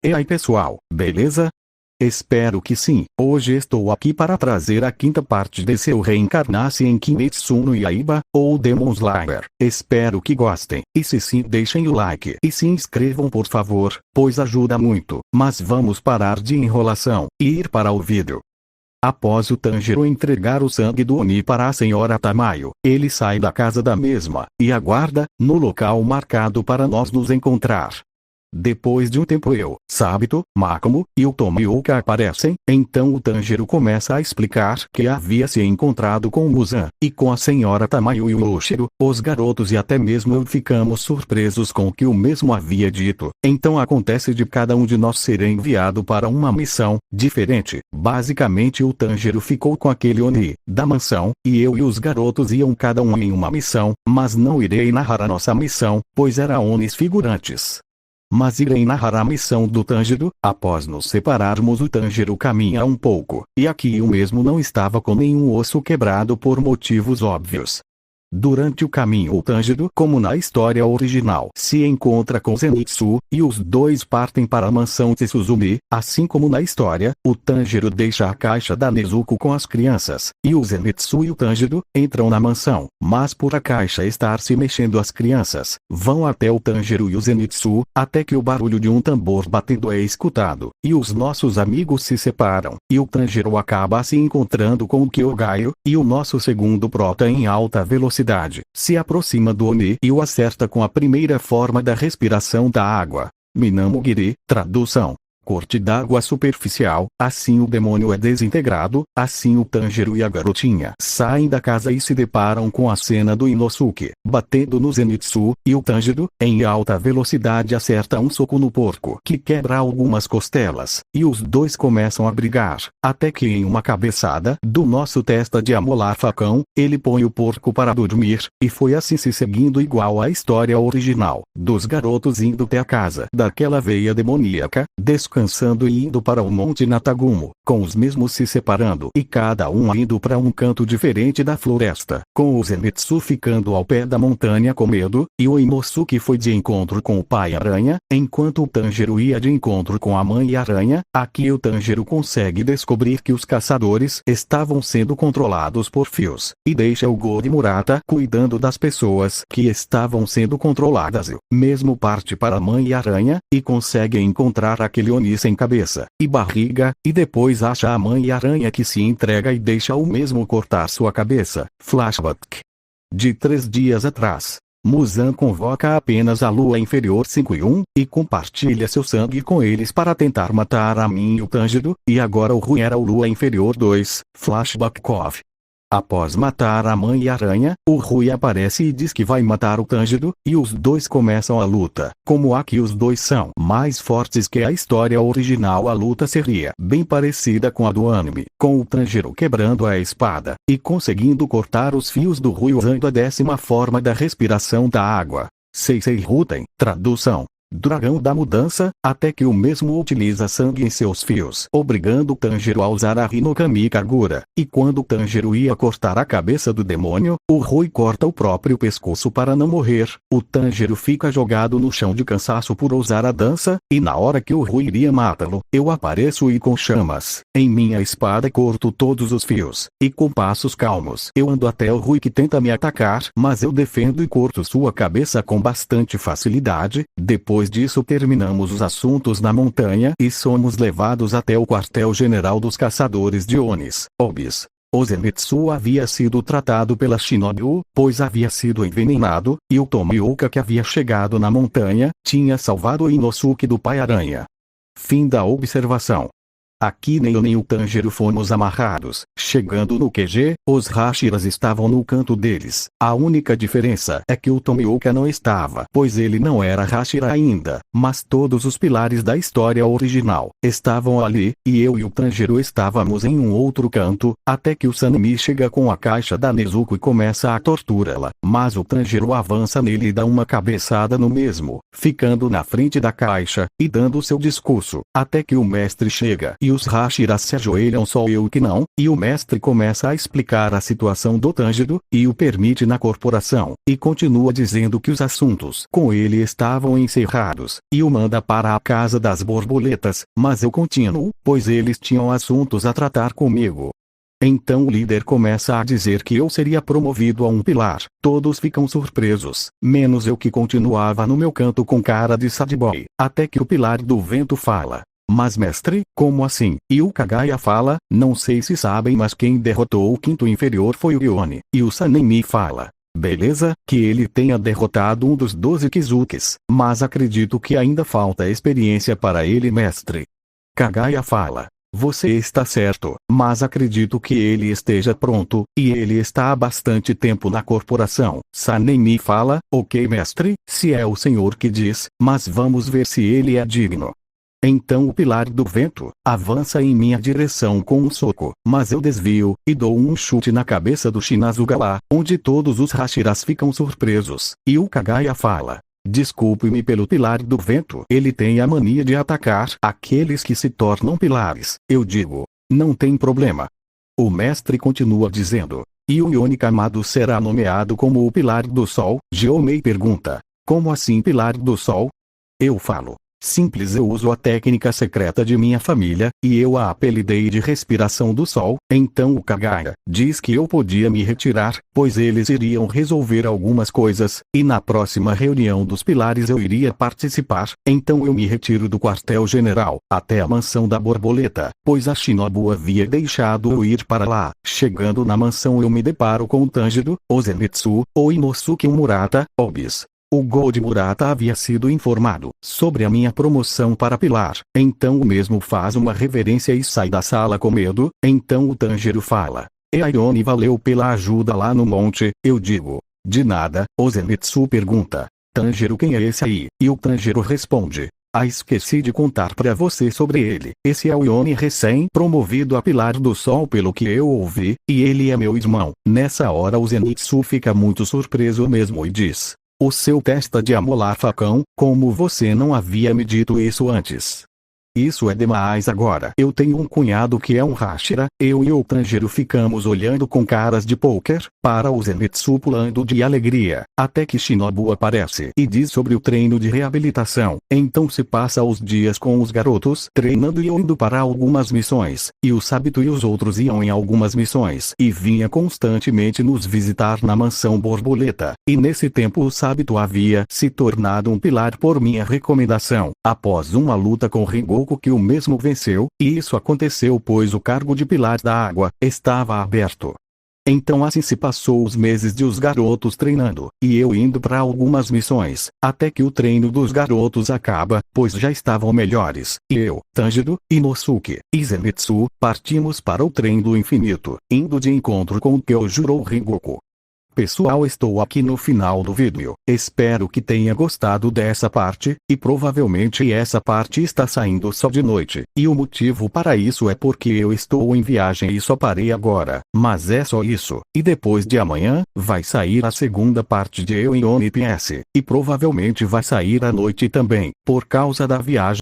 E aí pessoal, beleza? Espero que sim. Hoje estou aqui para trazer a quinta parte de seu Reencarnasse em Kimetsu no Yaiba, ou Demon Slayer. Espero que gostem. E se sim, deixem o like. E se inscrevam por favor, pois ajuda muito. Mas vamos parar de enrolação, e ir para o vídeo. Após o Tanjiro entregar o sangue do Oni para a senhora Tamayo, ele sai da casa da mesma, e aguarda, no local marcado para nós nos encontrar. Depois de um tempo Sabito, Makomo e o Tomioka aparecem, então o Tanjiro começa a explicar que havia se encontrado com o Muzan, e com a senhora Tamayo e o Oshiro, os garotos e até mesmo eu ficamos surpresos com o que o mesmo havia dito. Então acontece de cada um de nós ser enviado para uma missão diferente. Basicamente o Tanjiro ficou com aquele Oni da mansão, e eu e os garotos iam cada um em uma missão, mas não irei narrar a nossa missão, pois era Onis figurantes. Mas irei narrar a missão do Tanjiro. Após nos separarmos, o Tanjiro caminha um pouco, e aqui o mesmo não estava com nenhum osso quebrado por motivos óbvios. Durante o caminho o Tanjiro, como na história original, se encontra com Zenitsu, e os dois partem para a mansão Tsuzumi. Assim como na história, o Tanjiro deixa a caixa da Nezuko com as crianças, e o Zenitsu e o Tanjiro entram na mansão, mas por a caixa estar se mexendo as crianças vão até o Tanjiro e o Zenitsu, até que o barulho de um tambor batendo é escutado, e os nossos amigos se separam, e o Tanjiro acaba se encontrando com o Kyogaio, e o nosso segundo prota em alta velocidade se aproxima do Oni e o acerta com a primeira forma da respiração da água. Minamugiri, tradução: corte d'água superficial. Assim o demônio é desintegrado. Assim o Tanjiro e a garotinha saem da casa e se deparam com a cena do Inosuke batendo no Zenitsu, e o Tanjiro, em alta velocidade, acerta um soco no porco que quebra algumas costelas, e os dois começam a brigar, até que em uma cabeçada do nosso testa de amolar facão, ele põe o porco para dormir, e foi assim se seguindo igual à história original, dos garotos indo até a casa daquela veia demoníaca, descansando e indo para o Monte Natagumo, com os mesmos se separando e cada um indo para um canto diferente da floresta, com o Zenitsu ficando ao pé da montanha com medo, e o Inosuke foi de encontro com o pai aranha, enquanto o Tanjiro ia de encontro com a mãe aranha. Aqui o Tanjiro consegue descobrir que os caçadores estavam sendo controlados por fios, e deixa o Gori Murata cuidando das pessoas que estavam sendo controladas. Mesmo parte para a mãe aranha, e consegue encontrar aquele Oni sem cabeça e barriga, e depois acha a mãe aranha que se entrega e deixa o mesmo cortar sua cabeça. Flashback de 3 dias atrás. Muzan convoca apenas a Lua Inferior 5 e 1, e compartilha seu sangue com eles para tentar matar a mim e o Tanjiro, e agora o Rui era o Lua Inferior 2, Flashback Cove. Após matar a mãe aranha, o Rui aparece e diz que vai matar o Tanjiro, e os dois começam a luta. Como aqui os dois são mais fortes que a história original, a luta seria bem parecida com a do anime, com o Tanjiro quebrando a espada, e conseguindo cortar os fios do Rui usando a 10ª forma da respiração da água. Seisei Ruten, tradução: Dragão da Mudança, até que o mesmo utiliza sangue em seus fios, obrigando o Tanjiro a usar a Hinokami Kagura, e quando o Tanjiro ia cortar a cabeça do demônio, o Rui corta o próprio pescoço para não morrer. O Tanjiro fica jogado no chão de cansaço por usar a dança, e na hora que o Rui iria matá-lo, eu apareço e com chamas em minha espada corto todos os fios, e com passos calmos eu ando até o Rui que tenta me atacar, mas eu defendo e corto sua cabeça com bastante facilidade. Depois disso terminamos os assuntos na montanha e somos levados até o quartel-general dos caçadores de Onis, Obis. O Zenitsu havia sido tratado pela Shinobu, pois havia sido envenenado, e o Tomioka, que havia chegado na montanha, tinha salvado o Inosuke do pai aranha. Fim da observação. Aqui nem eu nem o Tanjiro fomos amarrados. Chegando no QG, os Hashiras estavam no canto deles. A única diferença é que o Tomioka não estava, pois ele não era Hashira ainda, mas todos os pilares da história original estavam ali, e eu e o Tanjiro estávamos em um outro canto, até que o Sanemi chega com a caixa da Nezuko e começa a torturá-la, mas o Tanjiro avança nele e dá uma cabeçada no mesmo, ficando na frente da caixa, e dando seu discurso, até que o mestre chega e e os Hashiras se ajoelham, só eu que não, e o mestre começa a explicar a situação do Tanjiro, e o permite na corporação, e continua dizendo que os assuntos com ele estavam encerrados, e o manda para a casa das borboletas, mas eu continuo, pois eles tinham assuntos a tratar comigo. Então o líder começa a dizer que eu seria promovido a um pilar. Todos ficam surpresos, menos eu, que continuava no meu canto com cara de sad boy, até que o pilar do vento fala: mas mestre, como assim? E o Kagaya fala: não sei se sabem, mas quem derrotou o quinto inferior foi o Yone. E o Sanemi fala: beleza, que ele tenha derrotado um dos 12 Kizukis, mas acredito que ainda falta experiência para ele, mestre. Kagaya fala: você está certo, mas acredito que ele esteja pronto, e ele está há bastante tempo na corporação. Sanemi fala: ok, mestre, se é o senhor que diz, mas vamos ver se ele é digno. Então o pilar do vento avança em minha direção com um soco, mas eu desvio, e dou um chute na cabeça do Shinazugawa, onde todos os Hashiras ficam surpresos, e o Kagaya fala: desculpe-me pelo pilar do vento. Ele tem a mania de atacar aqueles que se tornam pilares. Eu digo: não tem problema. O mestre continua dizendo: e o Yone Kamado será nomeado como o pilar do sol? Geomei pergunta: como assim pilar do sol? Eu falo: simples, eu uso a técnica secreta de minha família, e eu a apelidei de respiração do sol. Então o Kagaya diz que eu podia me retirar, pois eles iriam resolver algumas coisas, e na próxima reunião dos pilares eu iria participar. Então eu me retiro do quartel-general, até a mansão da borboleta, pois a Shinobu havia deixado eu ir para lá. Chegando na mansão eu me deparo com o Tanjiro, o Zenitsu, o Inosuke e o Murata, Obis. O Gold Murata havia sido informado sobre a minha promoção para pilar, então o mesmo faz uma reverência e sai da sala com medo. Então o Tanjiro fala: e a Yone, valeu pela ajuda lá no monte. Eu digo: de nada. O Zenitsu pergunta: Tanjiro, quem é esse aí? E o Tanjiro responde: esqueci de contar pra você sobre ele. Esse é o Yone, recém-promovido a pilar do sol, pelo que eu ouvi, e ele é meu irmão. Nessa hora o Zenitsu fica muito surpreso mesmo e diz: o seu testa de amolar facão, como você não havia me dito isso antes? Isso é demais. Agora eu tenho um cunhado que é um Hashira. Eu e o Tanjiro ficamos olhando com caras de poker para o Zenitsu, pulando de alegria, até que Shinobu aparece e diz sobre o treino de reabilitação. Então se passa os dias com os garotos treinando e eu indo para algumas missões, e o Sabito e os outros iam em algumas missões, e vinha constantemente nos visitar na mansão borboleta. E nesse tempo o Sabito havia se tornado um pilar por minha recomendação, após uma luta com Rengoku que o mesmo venceu, e isso aconteceu pois o cargo de pilar da água estava aberto. Então assim se passou os meses de os garotos treinando, e eu indo para algumas missões, até que o treino dos garotos acaba, pois já estavam melhores, e eu, Tanjiro, Inosuke e Zenitsu partimos para o trem do infinito, indo de encontro com o Kyojuro Rengoku. Pessoal, estou aqui no final do vídeo. Espero que tenha gostado dessa parte, e provavelmente essa parte está saindo só de noite. E o motivo para isso é porque eu estou em viagem e só parei agora. Mas é só isso. E depois de amanhã, vai sair a segunda parte de Eu em One Piece. E provavelmente vai sair à noite também, por causa da viagem.